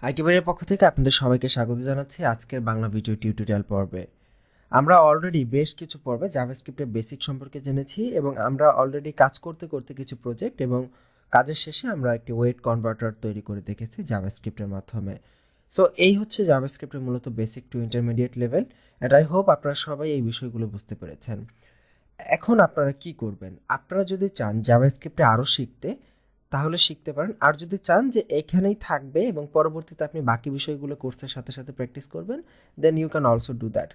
আইটিবারের পক্ষ থেকে আপনাদের সবাইকে স্বাগত জানাচ্ছি আজকের বাংলা ভিডিও টিউটোরিয়াল পর্বে। আমরা অলরেডি বেশ কিছু পর্বে জাভাস্ক্রিপ্টের বেসিক সম্পর্কে জেনেছি এবং আমরা অলরেডি কাজ করতে করতে কিছু প্রজেক্ট এবং কাজের শেষে আমরা একটি ওয়েট কনভার্টার তৈরি করে দেখেছি জাভাস্ক্রিপ্টের মাধ্যমে। সো এই হচ্ছে জাভাস্ক্রিপ্টের মূলত basic to intermediate level, and I hope আপনারা সবাই এই বিষয়গুলো বুঝতে পেরেছেন। এখন আপনারা কি করবেন? আপনারা যদি চান জাভাস্ক্রিপ্টে আরও শিখতে তাহলে শিখতে পারেন, আর যদি চান যে এখানেই থাকবে এবং পরবর্তীতে আপনি বাকি বিষয়গুলো কোর্সের সাথে সাথে প্র্যাকটিস করবেন, then you can also do that.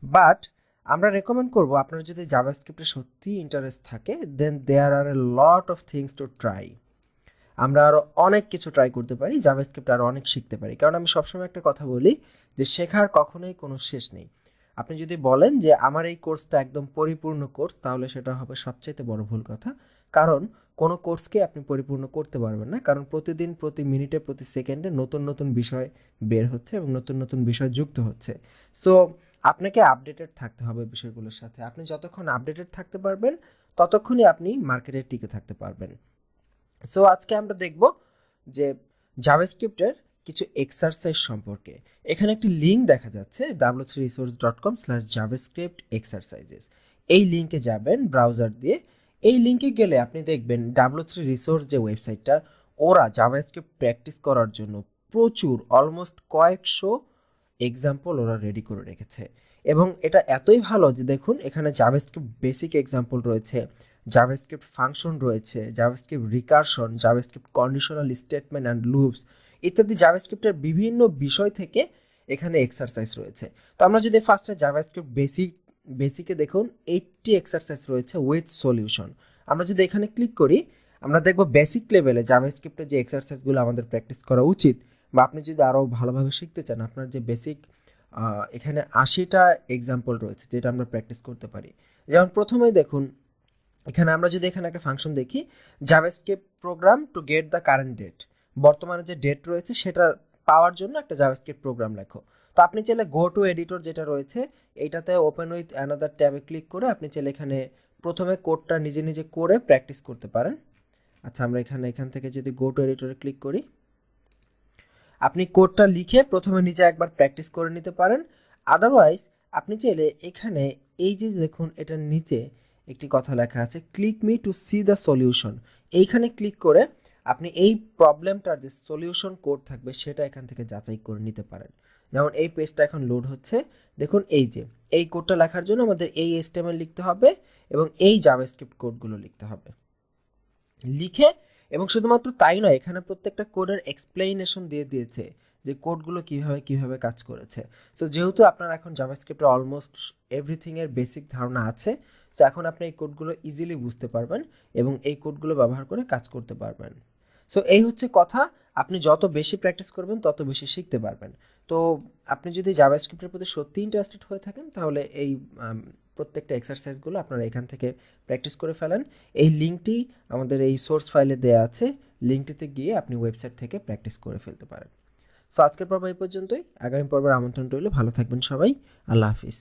But আমরা রেকমেন্ড করব, আপনার যদি জাভাস্ক্রিপ্টে সত্যি ইন্টারেস্ট থাকে then there are a lot of things to try. আমরা আরও অনেক কিছু ট্রাই করতে পারি, জাভাস্ক্রিপ্ট আরও অনেক শিখতে পারি, কারণ আমি সবসময় একটা কথা বলি যে শেখার কখনোই কোনো শেষ নেই। আপনি যদি বলেন যে আমার এই কোর্সটা একদম পরিপূর্ণ কোর্স, তাহলে সেটা হবে সবচেয়ে বড় ভুল কথা। কারণ কোনো কোর্সকে আপনি পরিপূর্ণ করতে পারবেন না, কারণ প্রতিদিন প্রতি মিনিটে প্রতি সেকেন্ডে নতুন নতুন বিষয় বের হচ্ছে এবং নতুন নতুন বিষয় যুক্ত হচ্ছে। সো আপনাকে আপডেটেড থাকতে হবে বিষয়গুলোর সাথে। আপনি যতক্ষণ আপডেটেড থাকতে পারবেন ততক্ষণই আপনি মার্কেটে টিকে থাকতে পারবেন। সো আজকে আমরা দেখব যে জাভাস্ক্রিপ্টের কিছু এক্সারসাইজ সম্পর্কে। এখানে একটি লিঙ্ক দেখা যাচ্ছে w3resource.com/javascript-exercises। এই লিঙ্কে যাবেন ব্রাউজার দিয়ে। এই লিঙ্কে গেলে আপনি দেখবেন w3resource যে ওয়েবসাইটটা, ওরা জাভাস্ক্রিপ্ট প্র্যাকটিস করার জন্য প্রচুর অলমোস্ট কয়েকশো এক্সাম্পল ওরা রেডি করে রেখেছে। এবং এটা এতই ভালো যে দেখুন এখানে জাভাস্ক্রিপ্ট বেসিক এক্সাম্পল রয়েছে, জাভাস্ক্রিপ্ট ফাংশন রয়েছে, JavaScript recursion, JavaScript conditional statement and loops ইত্যাদি জাভাস্ক্রিপ্টের বিভিন্ন বিষয় থেকে এখানে এক্সারসাইজ রয়েছে। তো আমরা যদি ফার্স্টে জাভাস্ক্রিপ্ট বেসিকে দেখুন 80 এক্সারসাইজ রয়েছে উইথ সলিউশন। আমরা যদি এখানে ক্লিক করি আমরা দেখব বেসিক লেভেলে জাভাস্ক্রিপ্টের যে এক্সারসাইজগুলো আমাদের প্র্যাকটিস করা উচিত, বা আপনি যদি আরও ভালোভাবে শিখতে চান, আপনার যে বেসিক এখানে 80টা এক্সাম্পল রয়েছে যেটা আমরা প্র্যাকটিস করতে পারি। যেমন প্রথমেই দেখুন এখানে আমরা যদি এখানে একটা ফাংশন দেখি, JavaScript program to get the current date, বর্তমানে যে ডেট রয়েছে সেটা পাওয়ার জন্য একটা জাভাস্ক্রিপ্ট প্রোগ্রাম লেখো। তো আপনি চাইলে গো টু এডিটর যেটা রয়েছে এইটাতে ওপেন উইথ অ্যানাদার ট্যাবে ক্লিক করে আপনি চাইলে এখানে প্রথমে কোডটা নিজে নিজে করে প্র্যাকটিস করতে পারেন। আচ্ছা, আমরা এখান থেকে যদি গো টু এডিটরে ক্লিক করি, আপনি কোডটা লিখে প্রথমে নিজে একবার প্র্যাকটিস করে নিতে পারেন। আদারওয়াইজ আপনি চাইলে এখানে এই যে দেখুন এটার নিচে একটি কথা লেখা আছে click me two C the solution, এইখানে ক্লিক করে আপনি এই প্রবলেমটার যে সলিউশন কোড থাকবে সেটা এখান থেকে যাচাই করে নিতে পারেন। যেমন এই পেজটা এখন লোড হচ্ছে, দেখুন এই যে এই কোডটা লেখার জন্য আমাদের এই HTML লিখতে হবে এবং এই জাভাস্ক্রিপ্ট কোডগুলো লিখতে হবে। লিখে এবং শুধুমাত্র তাই নয়, এখানে প্রত্যেকটা কোডের এক্সপ্লেনেশন দিয়ে দিয়েছে যে কোডগুলো কিভাবে কাজ করেছে। সো যেহেতু আপনার এখন জাভাস্ক্রিপ্টের অলমোস্ট এভরিথিংয়ের বেসিক ধারণা আছে, সো এখন আপনি এই কোডগুলো ইজিলি বুঝতে পারবেন এবং এই কোডগুলো ব্যবহার করে কাজ করতে পারবেন। সো এই হচ্ছে কথা, আপনি যত বেশি প্র্যাকটিস করবেন তত বেশি শিখতে পারবেন। তো আপনি যদি জাভাস্ক্রিপ্টের প্রতি সত্যি ইন্টারেস্টেড হয়ে থাকেন তাহলে এই প্রত্যেকটা এক্সারসাইজগুলো আপনারা এখান থেকে প্র্যাকটিস করে ফেলেন। এই লিঙ্কটি আমাদের এই সোর্স ফাইলে দেওয়া আছে, লিঙ্কটিতে গিয়ে আপনি ওয়েবসাইট থেকে প্র্যাকটিস করে ফেলতে পারেন। সো আজকের পর্ব এই পর্যন্তই, আগামী পর্বের আমন্ত্রণ রইল। ভালো থাকবেন সবাই, আল্লাহ হাফিজ।